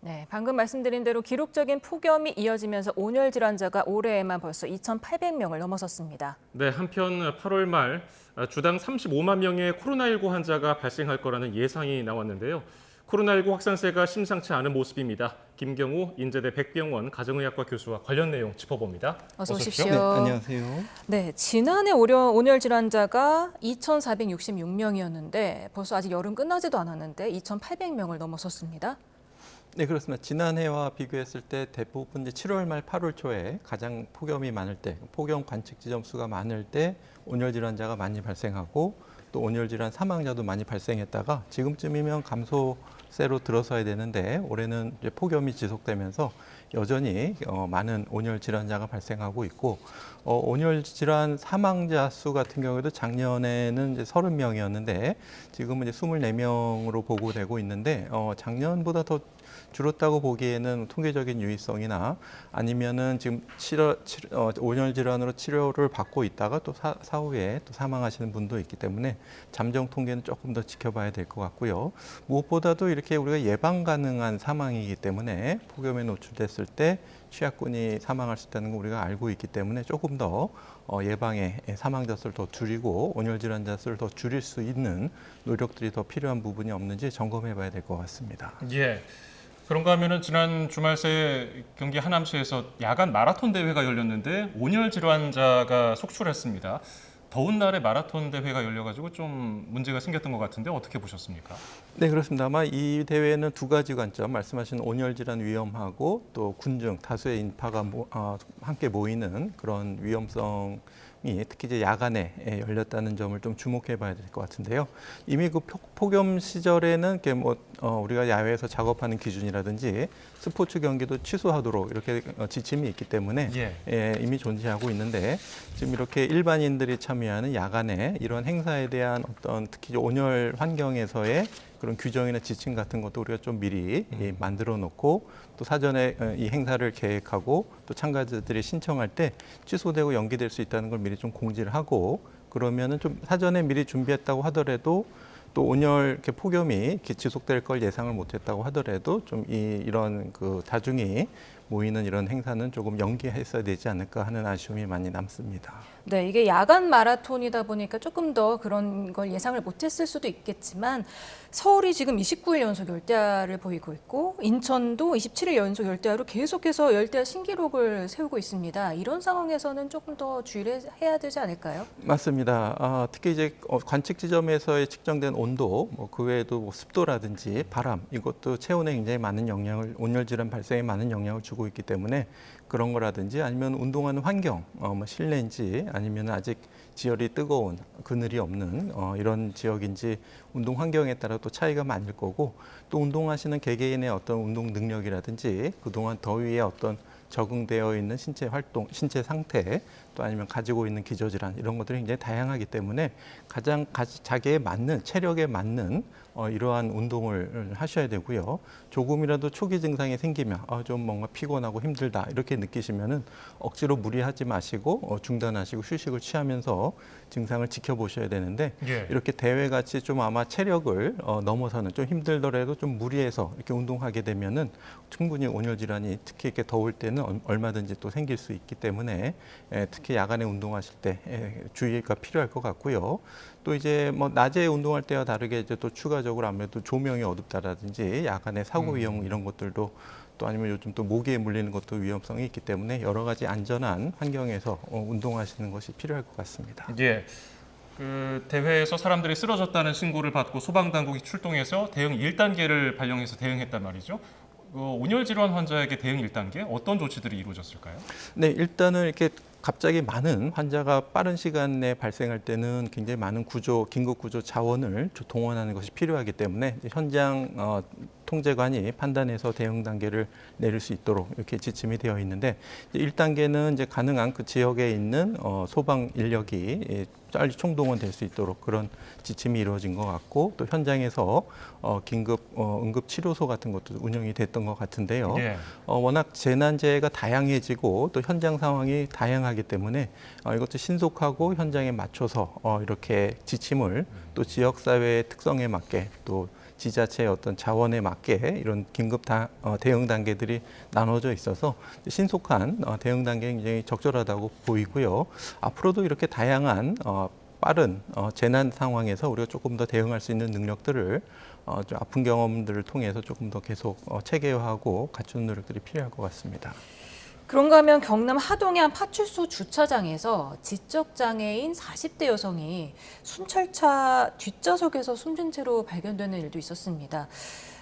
네, 방금 말씀드린 대로 기록적인 폭염이 이어지면서 온열 질환자가 올해에만 벌써 2,800명을 넘어섰습니다. 네, 한편 8월 말 주당 35만 명의 코로나19 환자가 발생할 거라는 예상이 나왔는데요. 코로나19 확산세가 심상치 않은 모습입니다. 김경우 인제대 백병원 가정의학과 교수와 관련 내용 짚어봅니다. 어서 오십시오. 오십시오. 네, 안녕하세요. 네, 지난해 온열 질환자가 2,466명이었는데 벌써 아직 여름 끝나지도 않았는데 2,800명을 넘어섰습니다. 네, 그렇습니다. 지난해와 비교했을 때 대부분 이제 7월 말 8월 초에 가장 폭염이 많을 때, 폭염 관측 지점 수가 많을 때 온열 질환자가 많이 발생하고 또 온열 질환 사망자도 많이 발생했다가 지금쯤이면 감소세로 들어서야 되는데 올해는 이제 폭염이 지속되면서 여전히 많은 온열 질환자가 발생하고 있고 온열 질환 사망자 수 같은 경우에도 작년에는 이제 30명이었는데 지금은 이제 24명으로 보고되고 있는데 작년보다 더 줄었다고 보기에는 통계적인 유의성이나 아니면은 지금 온열 질환으로 치료를 받고 있다가 또 사후에 또 사망하시는 분도 있기 때문에 잠정 통계는 조금 더 지켜봐야 될 것 같고요. 무엇보다도 이렇게 우리가 예방 가능한 사망이기 때문에 폭염에 노출됐을 때 취약군이 사망할 수 있다는 걸 우리가 알고 있기 때문에 조금 더 예방에 사망자 수를 더 줄이고 온열 질환자 수를 더 줄일 수 있는 노력들이 더 필요한 부분이 없는지 점검해 봐야 될 것 같습니다. 예. 그런가 하면은 지난 주말 새 경기 하남시에서 야간 마라톤 대회가 열렸는데 온열 질환자가 속출했습니다. 더운 날에 마라톤 대회가 열려가지고 좀 문제가 생겼던 것 같은데 어떻게 보셨습니까? 네, 그렇습니다. 아마 이 대회는 두 가지 관점, 말씀하신 온열 질환 위험하고 또 군중, 다수의 인파가 함께 모이는 그런 위험성이 특히 이제 야간에 열렸다는 점을 좀 주목해 봐야 될 것 같은데요. 이미 그 폭염 시절에는 우리가 야외에서 작업하는 기준이라든지 스포츠 경기도 취소하도록 이렇게 지침이 있기 때문에 이미 존재하고 있는데 지금 이렇게 일반인들이 참여하는 야간에 이런 행사에 대한 어떤 특히 온열 환경에서의 그런 규정이나 지침 같은 것도 우리가 좀 미리 만들어 놓고 또 사전에 이 행사를 계획하고 또 참가자들이 신청할 때 취소되고 연기될 수 있다는 걸 미리 좀 공지를 하고 그러면은 좀 사전에 미리 준비했다고 하더라도 또 온열 이렇게 폭염이 지속될 걸 예상을 못했다고 하더라도 좀 이런 그 다중이 모이는 이런 행사는 조금 연기했어야 되지 않을까 하는 아쉬움이 많이 남습니다. 네, 이게 야간 마라톤이다 보니까 조금 더 그런 걸 예상을 못했을 수도 있겠지만 서울이 지금 29일 연속 열대야를 보이고 있고 인천도 27일 연속 열대야로 계속해서 열대야 신기록을 세우고 있습니다. 이런 상황에서는 조금 더 주의를 해야 되지 않을까요? 맞습니다. 특히 이제 관측 지점에서의 측정된 온도, 그 외에도 습도라든지 바람 이것도 체온에 굉장히 많은 영향을 온열 질환 발생에 많은 영향을 주고 있기 때문에 그런 거라든지 아니면 운동하는 환경, 실내인지 아니면 아직 지열이 뜨거운 그늘이 없는 이런 지역인지 운동 환경에 따라 또 차이가 많을 거고 또 운동하시는 개개인의 어떤 운동 능력이라든지 그동안 더위에 어떤 적응되어 있는 신체 활동, 신체 상태 또 아니면 가지고 있는 기저질환 이런 것들이 굉장히 다양하기 때문에 가장 자기에 맞는 체력에 맞는 이러한 운동을 하셔야 되고요. 조금이라도 초기 증상이 생기면 좀 뭔가 피곤하고 힘들다 이렇게 느끼시면은 억지로 무리하지 마시고 중단하시고 휴식을 취하면서 증상을 지켜보셔야 되는데 이렇게 대회같이 좀 아마 체력을 넘어서는 좀 힘들더라도 좀 무리해서 이렇게 운동하게 되면은 충분히 온열 질환이 특히 이렇게 더울 때는 얼마든지 또 생길 수 있기 때문에 특히 야간에 운동하실 때 주의가 필요할 것 같고요. 또 이제 뭐 낮에 운동할 때와 다르게 이제 또 추가적으로 아무래도 조명이 어둡다라든지 야간에 사고 위험 이런 것들도 또 아니면 요즘 또 모기에 물리는 것도 위험성이 있기 때문에 여러 가지 안전한 환경에서 운동하시는 것이 필요할 것 같습니다. 예. 그 대회에서 사람들이 쓰러졌다는 신고를 받고 소방당국이 출동해서 대응 1단계를 발령해서 대응했단 말이죠. 온열 질환 환자에게 대응 1단계 어떤 조치들이 이루어졌을까요? 네, 일단은 이렇게 갑자기 많은 환자가 빠른 시간 내에 발생할 때는 굉장히 많은 긴급 구조 자원을 동원하는 것이 필요하기 때문에 현장 통제관이 판단해서 대응 단계를 내릴 수 있도록 이렇게 지침이 되어 있는데 1단계는 이제 가능한 그 지역에 있는 소방 인력이 빨리 총동원될 수 있도록 그런 지침이 이루어진 것 같고 또 현장에서 긴급 응급 치료소 같은 것도 운영이 됐던 것 같은데요. 워낙 재난재해가 다양해지고 또 현장 상황이 다양하기 때문에 이것도 신속하고 현장에 맞춰서 이렇게 지침을 또 지역사회의 특성에 맞게 또 지자체의 어떤 자원에 맞게 이런 긴급 대응 단계들이 나눠져 있어서 신속한 대응 단계가 굉장히 적절하다고 보이고요. 앞으로도 이렇게 다양한 빠른 재난 상황에서 우리가 조금 더 대응할 수 있는 능력들을 좀 아픈 경험들을 통해서 조금 더 계속 체계화하고 갖추는 노력들이 필요할 것 같습니다. 그런가 하면 경남 하동의 한 파출소 주차장에서 지적장애인 40대 여성이 순찰차 뒷좌석에서 숨진 채로 발견되는 일도 있었습니다.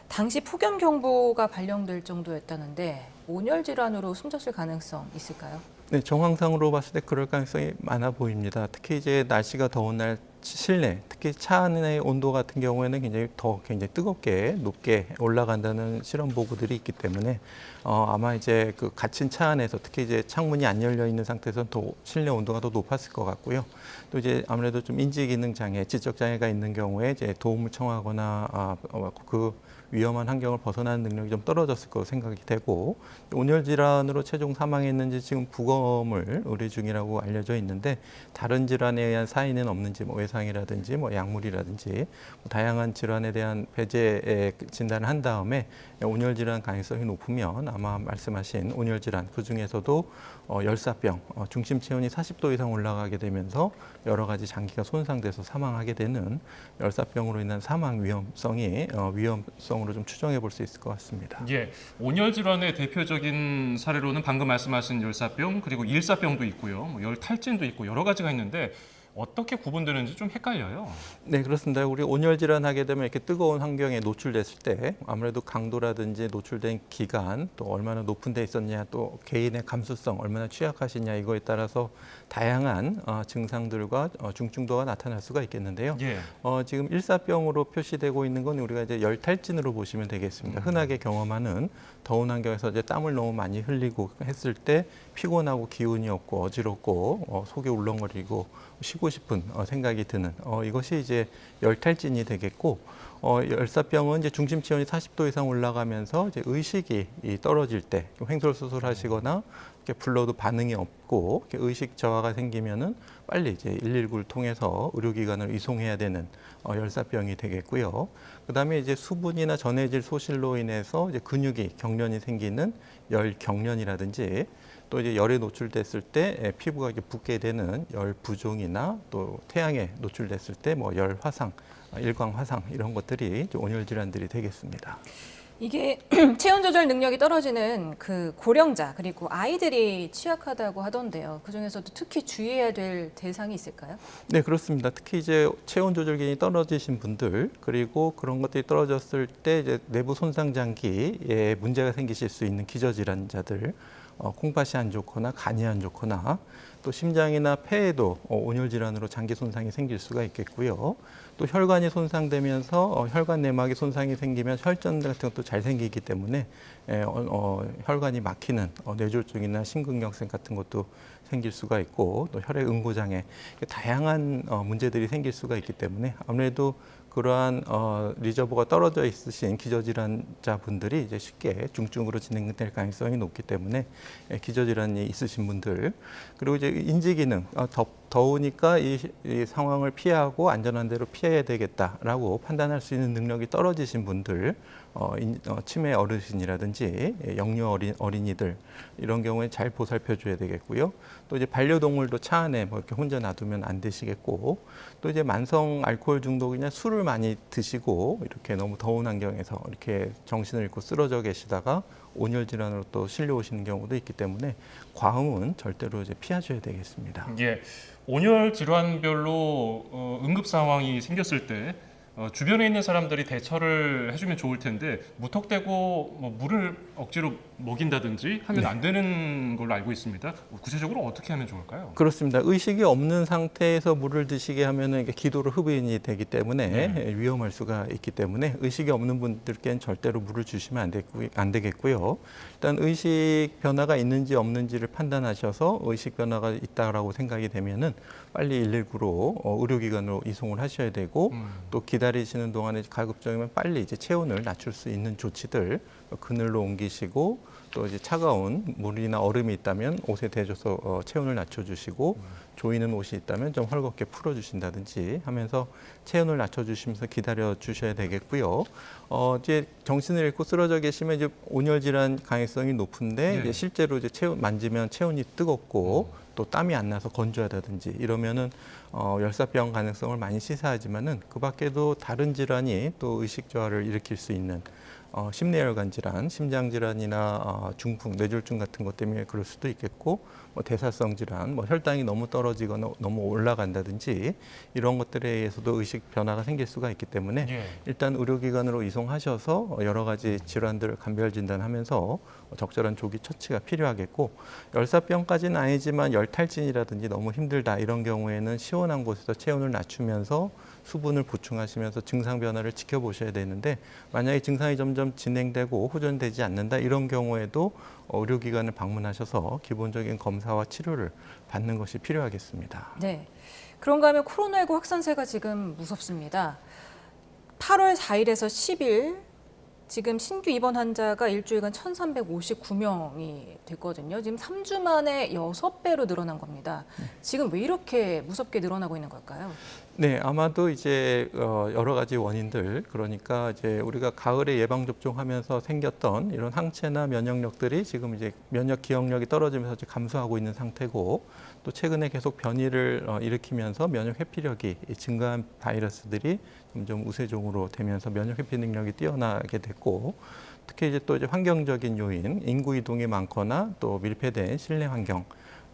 당시 폭염 경보가 발령될 정도였다는데 온열 질환으로 숨졌을 가능성 있을까요? 네, 정황상으로 봤을 때 그럴 가능성이 많아 보입니다. 특히 이제 날씨가 더운 날 실내, 특히 차 안의 온도 같은 경우에는 굉장히 뜨겁게 높게 올라간다는 실험 보고들이 있기 때문에 아마 이제 그 갇힌 차 안에서 특히 이제 창문이 안 열려 있는 상태에서는 더 실내 온도가 더 높았을 것 같고요. 또 이제 아무래도 좀 인지 기능 장애, 지적 장애가 있는 경우에 이제 도움을 청하거나 그 위험한 환경을 벗어나는 능력이 좀 떨어졌을 거로 생각이 되고 온열 질환으로 최종 사망했는지 지금 부검을 의뢰 중이라고 알려져 있는데 다른 질환에 의한 사인은 없는지 외상이라든지 약물이라든지 다양한 질환에 대한 배제 진단을 한 다음에 온열 질환 가능성이 높으면 아마 말씀하신 온열 질환 그 중에서도 열사병 중심 체온이 40도 이상 올라가게 되면서 여러 가지 장기가 손상돼서 사망하게 되는 열사병으로 인한 사망 위험성으로 좀 추정해 볼 수 있을 것 같습니다. 예, 온열 질환의 대표적인 사례로는 방금 말씀하신 열사병 그리고 일사병도 있고요, 열탈진도 있고 여러 가지가 있는데 어떻게 구분되는지 좀 헷갈려요. 네, 그렇습니다. 우리 온열 질환 하게 되면 이렇게 뜨거운 환경에 노출됐을 때 아무래도 강도라든지 노출된 기간 또 얼마나 높은 데 있었냐 또 개인의 감수성 얼마나 취약하시냐 이거에 따라서 다양한 증상들과 중증도가 나타날 수가 있겠는데요. 예. 지금 일사병으로 표시되고 있는 건 우리가 이제 열탈진으로 보시면 되겠습니다. 흔하게 경험하는 더운 환경에서 이제 땀을 너무 많이 흘리고 했을 때 피곤하고 기운이 없고 어지럽고 속이 울렁거리고 쉬고 싶은 생각이 드는 이것이 이제 열탈진이 되겠고 열사병은 이제 중심 체온이 40도 이상 올라가면서 이제 의식이 떨어질 때 횡설수설하시거나 이렇게 불러도 반응이 없고 이렇게 의식 저하가 생기면은 빨리 이제 119를 통해서 의료기관을 이송해야 되는 열사병이 되겠고요. 그다음에 이제 수분이나 전해질 소실로 인해서 이제 근육이 경련이 생기는 열경련이라든지 또 이제 열에 노출됐을 때 피부가 이렇게 붓게 되는 열부종이나 또 태양에 노출됐을 때 열화상, 일광화상 이런 것들이 온열 질환들이 되겠습니다. 이게 체온 조절 능력이 떨어지는 그 고령자 그리고 아이들이 취약하다고 하던데요. 그 중에서도 특히 주의해야 될 대상이 있을까요? 네, 그렇습니다. 특히 이제 체온 조절 기능이 떨어지신 분들 그리고 그런 것들이 떨어졌을 때 이제 내부 손상 장기에 문제가 생기실 수 있는 기저질환자들, 콩팥이 안 좋거나 간이 안 좋거나 또 심장이나 폐에도 온열 질환으로 장기 손상이 생길 수가 있겠고요. 또 혈관이 손상되면서 혈관 내막에 손상이 생기면 혈전 같은 것도 잘 생기기 때문에 혈관이 막히는 뇌졸중이나 심근경색 같은 것도 생길 수가 있고 또 혈액 응고 장애 다양한 문제들이 생길 수가 있기 때문에 아무래도 그러한 리저버가 떨어져 있으신 기저질환자분들이 이제 쉽게 중증으로 진행될 가능성이 높기 때문에 기저질환이 있으신 분들 그리고 이제 인지기능 더우니까 이 상황을 피하고 안전한 데로 피해야 되겠다라고 판단할 수 있는 능력이 떨어지신 분들 치매 어르신이라든지 영유 어린이들 이런 경우에 잘 보살펴 줘야 되겠고요. 또 이제 반려동물도 차 안에 이렇게 혼자 놔두면 안 되시겠고 또 이제 만성 알코올 중독이나 술을 많이 드시고 이렇게 너무 더운 환경에서 이렇게 정신을 잃고 쓰러져 계시다가 온열 질환으로 또 실려오시는 경우도 있기 때문에 과음은 절대로 이제 피하셔야 되겠습니다. 예, 온열 질환별로 응급 상황이 생겼을 때 주변에 있는 사람들이 대처를 해주면 좋을 텐데 무턱대고 물을 억지로 먹인다든지 하면 안 되는 걸로 알고 있습니다. 구체적으로 어떻게 하면 좋을까요? 그렇습니다. 의식이 없는 상태에서 물을 드시게 하면은 이게 기도로 흡인이 되기 때문에 위험할 수가 있기 때문에 의식이 없는 분들께는 절대로 물을 주시면 안 되겠고요. 일단 의식 변화가 있는지 없는지를 판단하셔서 의식 변화가 있다라고 생각이 되면은 빨리 119로 의료기관으로 이송을 하셔야 되고 또 기다리시는 동안에 가급적이면 빨리 이제 체온을 낮출 수 있는 조치들 그늘로 옮기시고 또 이제 차가운 물이나 얼음이 있다면 옷에 대줘서 체온을 낮춰주시고 조이는 옷이 있다면 좀 헐겁게 풀어주신다든지 하면서 체온을 낮춰주시면서 기다려 주셔야 되겠고요. 이제 정신을 잃고 쓰러져 계시면 이제 온열 질환 가능성이 높은데 네. 이제 실제로 이제 체온 만지면 체온이 뜨겁고 또 땀이 안 나서 건조하다든지 이러면은 열사병 가능성을 많이 시사하지만은 그 밖에도 다른 질환이 또 의식 저하를 일으킬 수 있는 심내혈관 질환, 심장 질환이나 중풍, 뇌졸중 같은 것 때문에 그럴 수도 있겠고, 뭐 대사성 질환, 뭐 혈당이 너무 떨어지거나 너무 올라간다든지 이런 것들에 의해서도 의식 변화가 생길 수가 있기 때문에 예. 일단 의료기관으로 이송하셔서 여러 가지 질환들을 감별 진단하면서 적절한 조기 처치가 필요하겠고, 열사병까지는 아니지만 열탈진이라든지 너무 힘들다 이런 경우에는 시원한 곳에서 체온을 낮추면서 수분을 보충하시면서 증상 변화를 지켜보셔야 되는데, 만약에 증상이 점점 진행되고 호전되지 않는다 이런 경우에도 의료기관을 방문하셔서 기본적인 검사와 치료를 받는 것이 필요하겠습니다. 네. 그런가 하면 코로나19 확산세가 지금 무섭습니다. 8월 4일에서 10일 지금 신규 입원 환자가 일주일간 1,359명이 됐거든요. 지금 3주 만에 6배로 늘어난 겁니다. 지금 왜 이렇게 무섭게 늘어나고 있는 걸까요? 네, 아마도 이제 여러 가지 원인들, 그러니까 이제 우리가 가을에 예방 접종하면서 생겼던 이런 항체나 면역력들이 지금 이제 면역 기억력이 떨어지면서 이제 감소하고 있는 상태고, 또 최근에 계속 변이를 일으키면서 면역 회피력이 증가한 바이러스들이 점점 우세종으로 되면서 면역 회피 능력이 뛰어나게 됐고, 특히 이제 또 이제 환경적인 요인, 인구 이동이 많거나 또 밀폐된 실내 환경.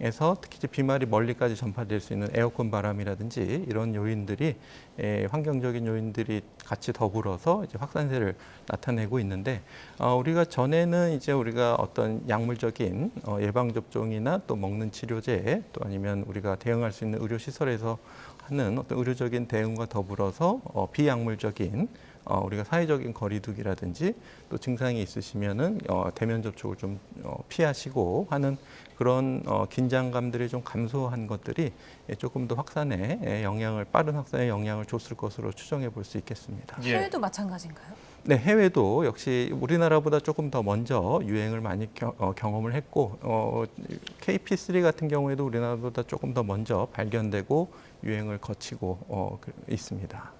에서 특히 이제 비말이 멀리까지 전파될 수 있는 에어컨 바람이라든지 이런 요인들이 환경적인 요인들이 같이 더불어서 이제 확산세를 나타내고 있는데, 우리가 전에는 이제 우리가 어떤 약물적인 예방 접종이나 또 먹는 치료제 또 아니면 우리가 대응할 수 있는 의료 시설에서 하는 어떤 의료적인 대응과 더불어서 비약물적인 우리가 사회적인 거리두기라든지 또 증상이 있으시면은 대면 접촉을 좀 피하시고 하는 그런 긴장감들이 좀 감소한 것들이 조금 더 확산에 빠른 확산에 영향을 줬을 것으로 추정해 볼 수 있겠습니다. 예. 해외도 마찬가지인가요? 네, 해외도 역시 우리나라보다 조금 더 먼저 유행을 많이 경험을 했고, KP3 같은 경우에도 우리나라보다 조금 더 먼저 발견되고 유행을 거치고 있습니다.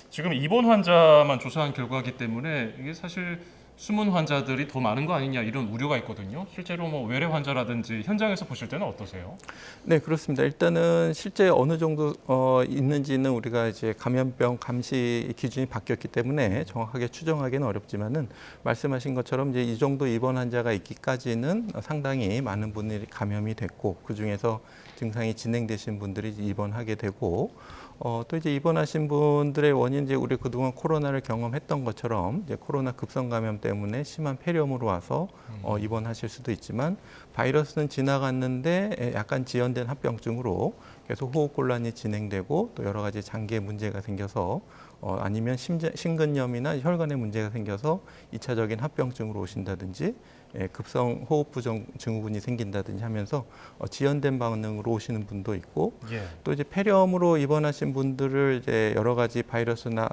지금 입원 환자만 조사한 결과이기 때문에 이게 사실 숨은 환자들이 더 많은 거 아니냐 이런 우려가 있거든요. 실제로 뭐 외래 환자라든지 현장에서 보실 때는 어떠세요? 네, 그렇습니다. 일단은 실제 어느 정도 있는지는 우리가 이제 감염병 감시 기준이 바뀌었기 때문에 정확하게 추정하기는 어렵지만은 말씀하신 것처럼 이제 이 정도 입원 환자가 있기까지는 상당히 많은 분들이 감염이 됐고, 그 중에서 증상이 진행되신 분들이 입원하게 되고, 또 이제 입원하신 분들의 원인, 이제 우리 그동안 코로나를 경험했던 것처럼 이제 코로나 급성 감염 때문에 심한 폐렴으로 와서 입원하실 수도 있지만, 바이러스는 지나갔는데 약간 지연된 합병증으로 계속 호흡곤란이 진행되고 또 여러 가지 장기에 문제가 생겨서 아니면 심근염이나 혈관에 문제가 생겨서 2차적인 합병증으로 오신다든지 급성 호흡부정 증후군이 생긴다든지 하면서 지연된 반응으로 오시는 분도 있고, 예. 또 이제 폐렴으로 입원하신 분들을 이제 여러 가지 바이러스나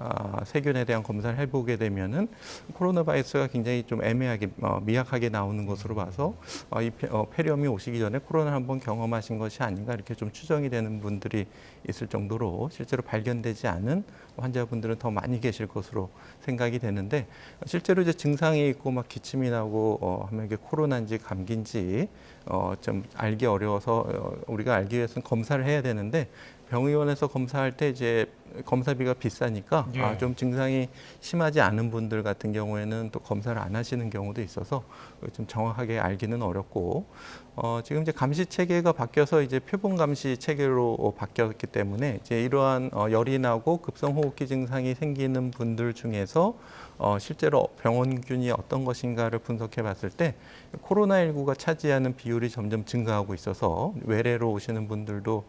세균에 대한 검사를 해보게 되면은 코로나 바이러스가 굉장히 좀 애매하게 미약하게 나오는 것으로 봐서 이 폐렴이 오시기 전에 코로나를 한번 경험하신 것이 아닌가 이렇게 좀 추정이 되는 분들이 있을 정도로 실제로 발견되지 않은 환자분들은 더 많이 계실 것으로 생각이 되는데, 실제로 이제 증상이 있고 막 기침이 나고 하면 이게 코로나인지 감기인지 좀 알기 어려워서 우리가 알기 위해서는 검사를 해야 되는데, 병의원에서 검사할 때 이제 검사비가 비싸니까 예. 좀 증상이 심하지 않은 분들 같은 경우에는 또 검사를 안 하시는 경우도 있어서 좀 정확하게 알기는 어렵고, 지금 이제 감시 체계가 바뀌어서 이제 표본 감시 체계로 바뀌었기 때문에 이제 이러한 열이 나고 급성호흡기 증상이 생기는 분들 중에서 실제로 병원균이 어떤 것인가를 분석해 봤을 때 코로나19가 차지하는 비율이 점점 증가하고 있어서 외래로 오시는 분들도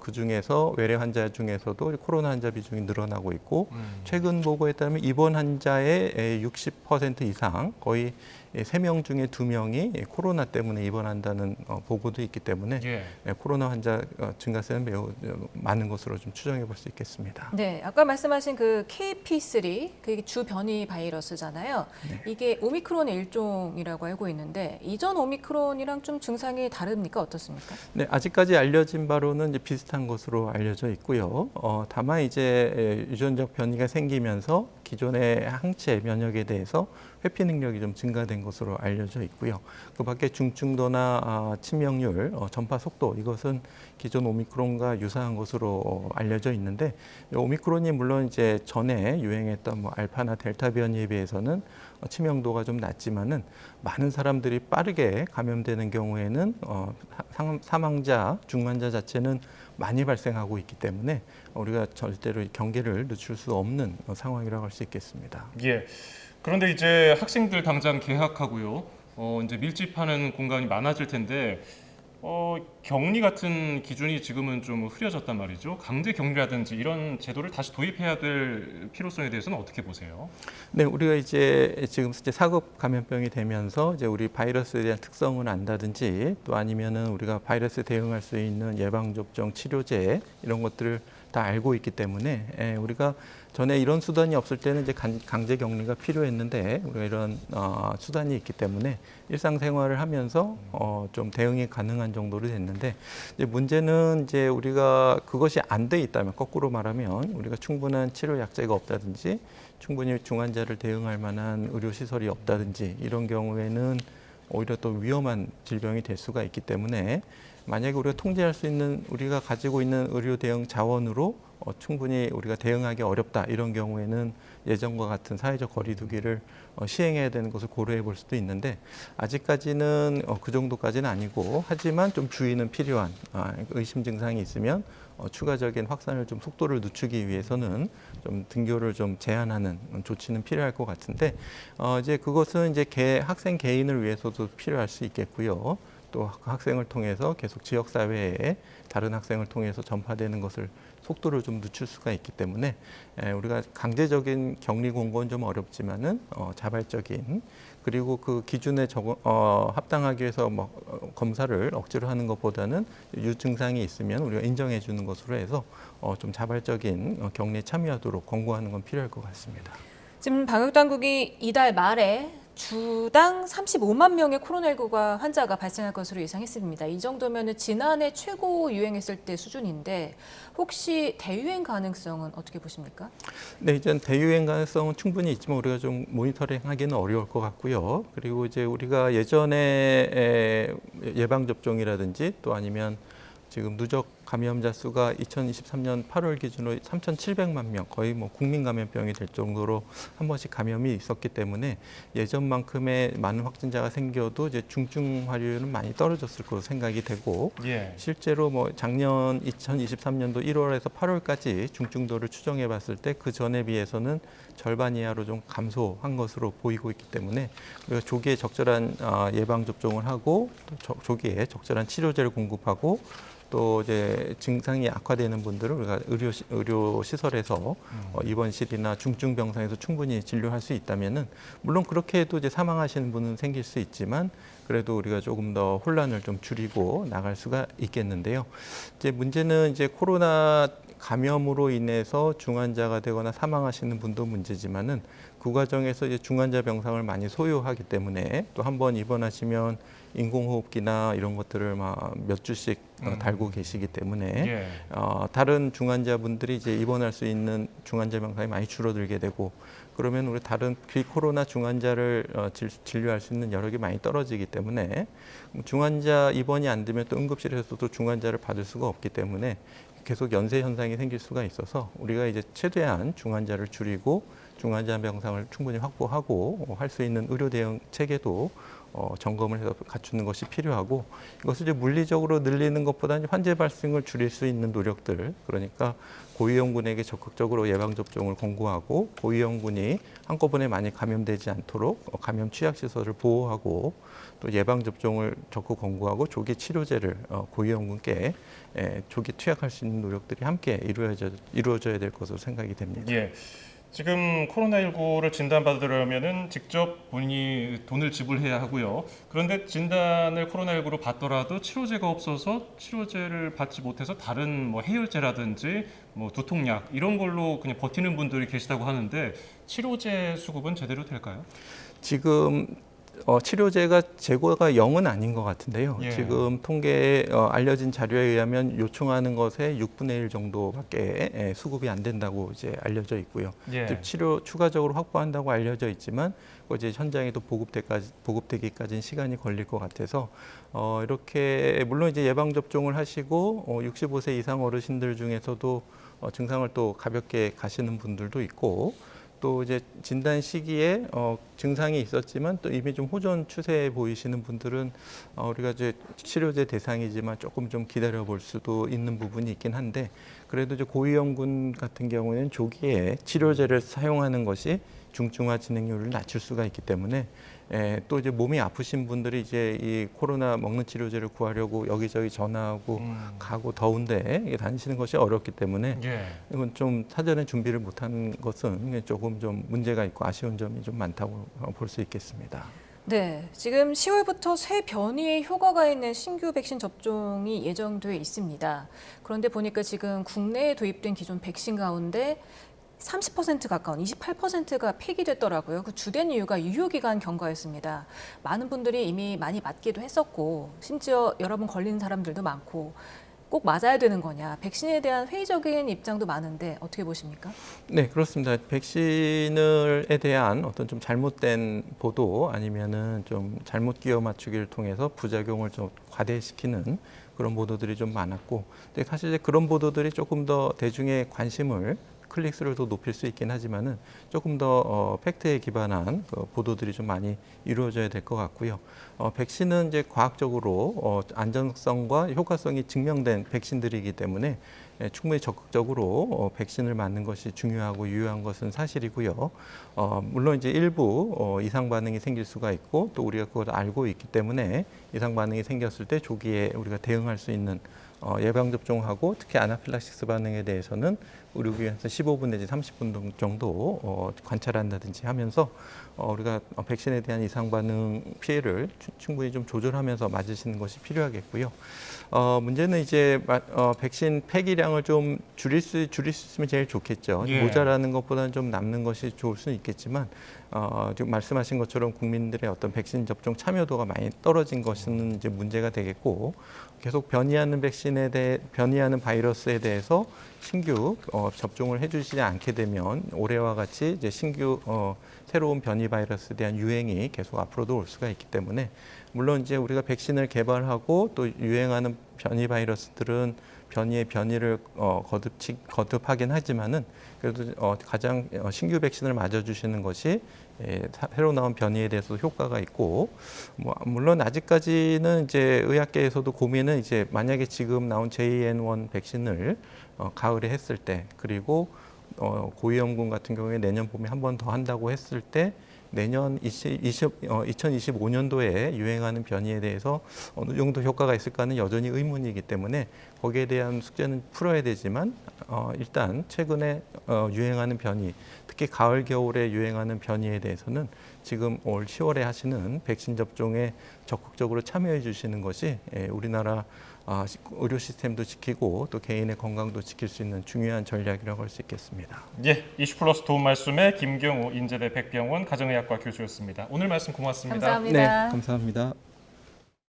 그 중에서 외래 환자 중에서도 코로나 환자 비중이 늘어나고 있고, 최근 보고에 따르면 입원 환자의 60% 이상, 거의 3명 중에 2명이 코로나 때문에 입원한다는 보고도 있기 때문에 예. 코로나 환자 증가세는 매우 많은 것으로 좀 추정해 볼 수 있겠습니다. 네, 아까 말씀하신 그 KP3, 그게 주 변이 변이 바이러스잖아요. 이게 오미크론의 일종이라고 알고 있는데 이전 오미크론이랑 좀 증상이 다릅니까? 어떻습니까? 네, 아직까지 알려진 바로는 이제 비슷한 것으로 알려져 있고요. 다만 이제 유전적 변이가 생기면서 기존의 항체 면역에 대해서 회피 능력이 좀 증가된 것으로 알려져 있고요. 그 밖에 중증도나 치명률, 전파 속도 이것은 기존 오미크론과 유사한 것으로 알려져 있는데 오미크론이 물론 이제 전에 유행했던 뭐 알파나 델타 변이에 비해서는 치명도가 좀 낮지만은 많은 사람들이 빠르게 감염되는 경우에는 사망자, 중환자 자체는 많이 발생하고 있기 때문에 우리가 절대로 경계를 늦출 수 없는 상황이라고 할 수 있겠습니다. 예. 그런데 이제 학생들 당장 개학하고요. 이제 밀집하는 공간이 많아질 텐데 격리 같은 기준이 지금은 좀 흐려졌단 말이죠. 강제 격리라든지 이런 제도를 다시 도입해야 될 필요성에 대해서는 어떻게 보세요? 네, 우리가 이제 지금 이제 4급 감염병이 되면서 이제 우리 바이러스에 대한 특성을 안다든지 또 아니면은 우리가 바이러스에 대응할 수 있는 예방접종, 치료제 이런 것들을 다 알고 있기 때문에 우리가 전에 이런 수단이 없을 때는 이제 강제 격리가 필요했는데 우리가 이런 수단이 있기 때문에 일상생활을 하면서 좀 대응이 가능한 정도로 됐는데 이제 문제는 이제 우리가 그것이 안 돼 있다면 거꾸로 말하면 우리가 충분한 치료 약제가 없다든지 충분히 중환자를 대응할 만한 의료 시설이 없다든지 이런 경우에는 오히려 또 위험한 질병이 될 수가 있기 때문에 만약에 우리가 통제할 수 있는 우리가 가지고 있는 의료 대응 자원으로 충분히 우리가 대응하기 어렵다 이런 경우에는 예전과 같은 사회적 거리두기를 시행해야 되는 것을 고려해 볼 수도 있는데 아직까지는 그 정도까지는 아니고 하지만 좀 주의는 필요한 의심 증상이 있으면 추가적인 확산을 좀 속도를 늦추기 위해서는 좀 등교를 좀 제한하는 조치는 필요할 것 같은데 이제 그것은 이제 학생 개인을 위해서도 필요할 수 있겠고요. 또 학생을 통해서 계속 지역 사회에 다른 학생을 통해서 전파되는 것을 속도를 좀 늦출 수가 있기 때문에 우리가 강제적인 격리 공고는 좀 어렵지만은 자발적인 그리고 그 기준에 합당하기 위해서 뭐 검사를 억지로 하는 것보다는 유증상이 있으면 우리가 인정해 주는 것으로 해서 좀 자발적인 격리에 참여하도록 권고하는 건 필요할 것 같습니다. 지금 방역 당국이 이달 말에 주당 35만 명의 코로나19가 환자가 발생할 것으로 예상했습니다. 이 정도면 지난해 최고 유행했을 때 수준인데 혹시 대유행 가능성은 어떻게 보십니까? 네, 이제 대유행 가능성은 충분히 있지만 우리가 좀 모니터링하기는 어려울 것 같고요. 그리고 이제 우리가 예전에 예방 접종이라든지 또 아니면 지금 누적 감염자 수가 2023년 8월 기준으로 3,700만 명, 거의 뭐 국민 감염병이 될 정도로 한 번씩 감염이 있었기 때문에 예전만큼의 많은 확진자가 생겨도 이제 중증 화류는 많이 떨어졌을 것으로 생각이 되고 실제로 뭐 작년 2023년도 1월에서 8월까지 중증도를 추정해 봤을 때 그 전에 비해서는 절반 이하로 좀 감소한 것으로 보이고 있기 때문에 우리가 조기에 적절한 예방 접종을 하고 또 조기에 적절한 치료제를 공급하고 또 이제 증상이 악화되는 분들을 우리가 의료 시설에서 입원실이나 중증 병상에서 충분히 진료할 수 있다면은 물론 그렇게 해도 이제 사망하시는 분은 생길 수 있지만 그래도 우리가 조금 더 혼란을 좀 줄이고 나갈 수가 있겠는데요. 이제 문제는 이제 코로나 감염으로 인해서 중환자가 되거나 사망하시는 분도 문제지만은 그 과정에서 이제 중환자 병상을 많이 소요하기 때문에 또 한 번 입원하시면 인공호흡기나 이런 것들을 막 몇 주씩 달고 계시기 때문에 다른 중환자분들이 이제 입원할 수 있는 중환자 병상이 많이 줄어들게 되고 그러면 우리 다른 비코로나 중환자를 진료할 수 있는 여력이 많이 떨어지기 때문에 중환자 입원이 안 되면 또 응급실에서도 중환자를 받을 수가 없기 때문에 계속 연쇄 현상이 생길 수가 있어서 우리가 이제 최대한 중환자를 줄이고 중환자 병상을 충분히 확보하고 할 수 있는 의료 대응 체계도 점검을 해서 갖추는 것이 필요하고 이것을 이제 물리적으로 늘리는 것보다는 환자 발생을 줄일 수 있는 노력들 그러니까 고위험군에게 적극적으로 예방 접종을 권고하고 고위험군이 한꺼번에 많이 감염되지 않도록 감염 취약 시설을 보호하고 또 예방 접종을 적극 권고하고 조기 치료제를 고위험군께 조기 투약할 수 있는 노력들이 함께 이루어져야 될 것으로 생각이 됩니다. 지금 코로나19를 진단받으려면은 직접 본인이 돈을 지불해야 하고요. 그런데 진단을 코로나19로 받더라도 치료제가 없어서 치료제를 받지 못해서 다른 뭐 해열제라든지 뭐 두통약 이런 걸로 그냥 버티는 분들이 계시다고 하는데 치료제 수급은 제대로 될까요? 지금 치료제가 재고가 0은 아닌 것 같은데요. 예. 지금 통계에 알려진 자료에 의하면 요청하는 것의 6분의 1 정도밖에 수급이 안 된다고 이제 알려져 있고요. 예. 즉 치료 추가적으로 확보한다고 알려져 있지만 이제 현장에도 보급되기까지는 시간이 걸릴 것 같아서 이렇게 물론 이제 예방 접종을 하시고 65세 이상 어르신들 중에서도 증상을 또 가볍게 가시는 분들도 있고. 또 이제 진단 시기에 증상이 있었지만 또 이미 좀 호전 추세에 보이시는 분들은 우리가 이제 치료제 대상이지만 조금 좀 기다려 볼 수도 있는 부분이 있긴 한데 그래도 이제 고위험군 같은 경우에는 조기에 치료제를 사용하는 것이 중증화 진행률을 낮출 수가 있기 때문에 또 이제 몸이 아프신 분들이 이제 이 코로나 먹는 치료제를 구하려고 여기저기 전화하고 가고 더운데 다니시는 것이 어렵기 때문에 예. 이건 좀 사전에 준비를 못한 것은 조금 좀 문제가 있고 아쉬운 점이 좀 많다고 볼 수 있겠습니다. 네, 지금 10월부터 새 변이에 효과가 있는 신규 백신 접종이 예정돼 있습니다. 그런데 보니까 지금 국내에 도입된 기존 백신 가운데 30% 가까운 28%가 폐기됐더라고요. 그 주된 이유가 유효기간 경과였습니다. 많은 분들이 이미 많이 맞기도 했었고 심지어 여러 번 걸리는 사람들도 많고 꼭 맞아야 되는 거냐, 백신에 대한 회의적인 입장도 많은데 어떻게 보십니까? 네, 그렇습니다. 백신에 대한 어떤 좀 잘못된 보도 아니면은 좀 잘못 끼워 맞추기를 통해서 부작용을 좀 과대시키는 그런 보도들이 좀 많았고, 근데 사실 그런 보도들이 조금 더 대중의 관심을 클릭수를 더 높일 수 있긴 하지만은 조금 더 팩트에 기반한 보도들이 좀 많이 이루어져야 될 것 같고요. 백신은 이제 과학적으로 안전성과 효과성이 증명된 백신들이기 때문에 충분히 적극적으로 백신을 맞는 것이 중요하고 유효한 것은 사실이고요. 물론 이제 일부 이상 반응이 생길 수가 있고 또 우리가 그걸 알고 있기 때문에 이상 반응이 생겼을 때 조기에 우리가 대응할 수 있는 예방 접종하고 특히 아나필락시스 반응에 대해서는 의료기관에서 15분 내지 30분 정도 관찰한다든지 하면서 우리가 백신에 대한 이상 반응 피해를 충분히 좀 조절하면서 맞으시는 것이 필요하겠고요. 문제는 이제 백신 폐기량을 좀 줄일 수 있으면 제일 좋겠죠. 예. 모자라는 것보다는 좀 남는 것이 좋을 수는 있겠지만 지금 말씀하신 것처럼 국민들의 어떤 백신 접종 참여도가 많이 떨어진 것은 이제 문제가 되겠고 계속 변이하는 변이하는 바이러스에 대해서 신규 접종을 해주시지 않게 되면 올해와 같이 이제 신규 새로운 변이 바이러스에 대한 유행이 계속 앞으로도 올 수가 있기 때문에 물론 이제 우리가 백신을 개발하고 또 유행하는 변이 바이러스들은 변이의 변이를 거듭하긴 하지만은 그래도 가장 신규 백신을 맞아주시는 것이 새로 나온 변이에 대해서 효과가 있고 물론 아직까지는 이제 의학계에서도 고민은 이제 만약에 지금 나온 JN1 백신을 가을에 했을 때 그리고 고위험군 같은 경우에 내년 봄에 한 번 더 한다고 했을 때 내년 2025년도에 유행하는 변이에 대해서 어느 정도 효과가 있을까는 여전히 의문이기 때문에 거기에 대한 숙제는 풀어야 되지만 일단 최근에 유행하는 변이, 특히 가을 겨울에 유행하는 변이에 대해서는 지금 올 10월에 하시는 백신 접종에 적극적으로 참여해 주시는 것이 우리나라 의료 시스템도 지키고 또 개인의 건강도 지킬 수 있는 중요한 전략이라고 할 수 있겠습니다. 예, 이슈플러스 도움 말씀에 김경우 인제대 백병원 가정의학과 교수였습니다. 오늘 말씀 고맙습니다. 감사합니다. 네, 감사합니다.